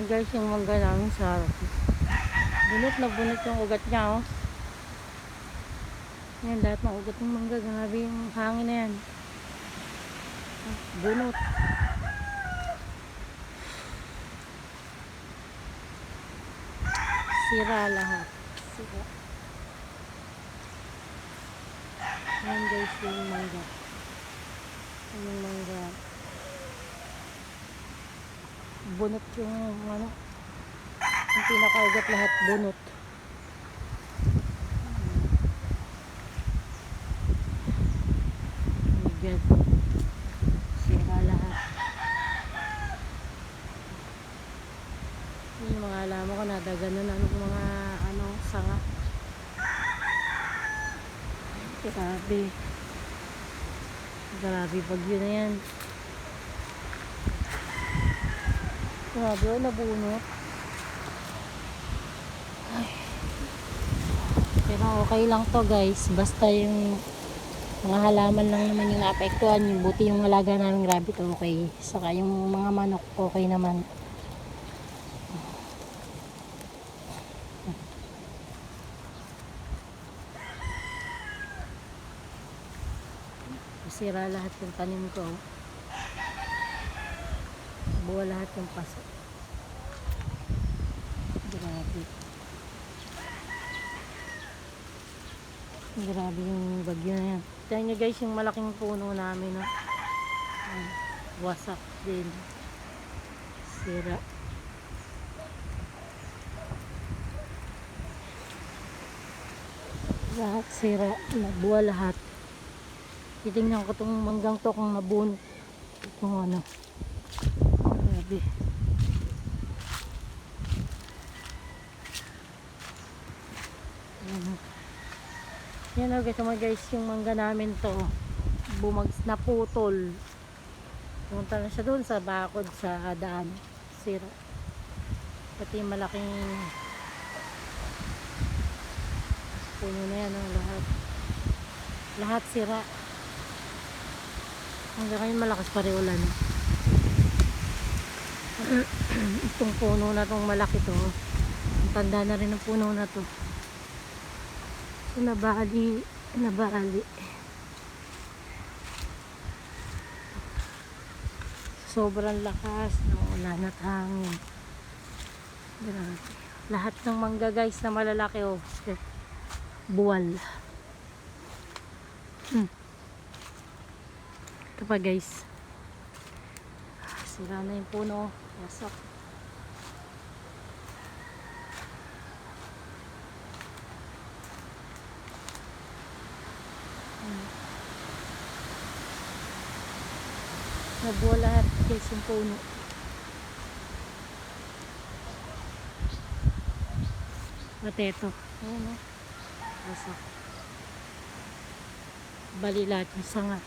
naman guys yung mangga namin sa harap. Bunot na bunot yung ugat niya, oh. Yan, lahat ng ugat ng mangga. Grabe yung hangin na yan. Bunot. Sira lahat. Sira. Yan guys yung mangga. Yung mangga. Bunot yung ano. Yung pinakaugat lahat bunot. Ayan. Sira lahat. Yung mga alaman ko nadaganan ng mga ano sanga. Grabe. Grabe bagyo na yan. Grabe, nabunot. Ay. Pero okay lang to guys. Basta yung mga halaman lang naman yung apektuhan. Yung buti yung alaga namin rabbit okay. Saka yung mga manok okay naman. Sira lahat yung tanim ko. Buwa lahat yung paso. Grabe. Grabe yung bagyo na yan. Tignan nyo guys yung malaking puno namin. No? Wasak din. Sira. Lahat sira. Nabuwa lahat. Titingnan ko itong manggang to kung nabunot. Kung ano. Grabe. Yan o guys, yung mangga namin to naputol. Pumunta na siya doon sa bakod sa daan. Sira. Pati yung malaking puno na yan, lahat. Lahat sira. Hanggang ngayon malakas pa rin ulan. Itong puno na itong malaki to. Ang tanda na rin ang puno na to. So, nabali. Sobrang lakas ng ulan at hangin. Grabe. Lahat ng mangga guys na malalaki, oh. Buwal. Ito pa guys. Sira na yung puno. Wasak. Nabuwa lahat guys yung puno. Pati ito. Ayan, oh. Wasak. Bali lahat yung sanga.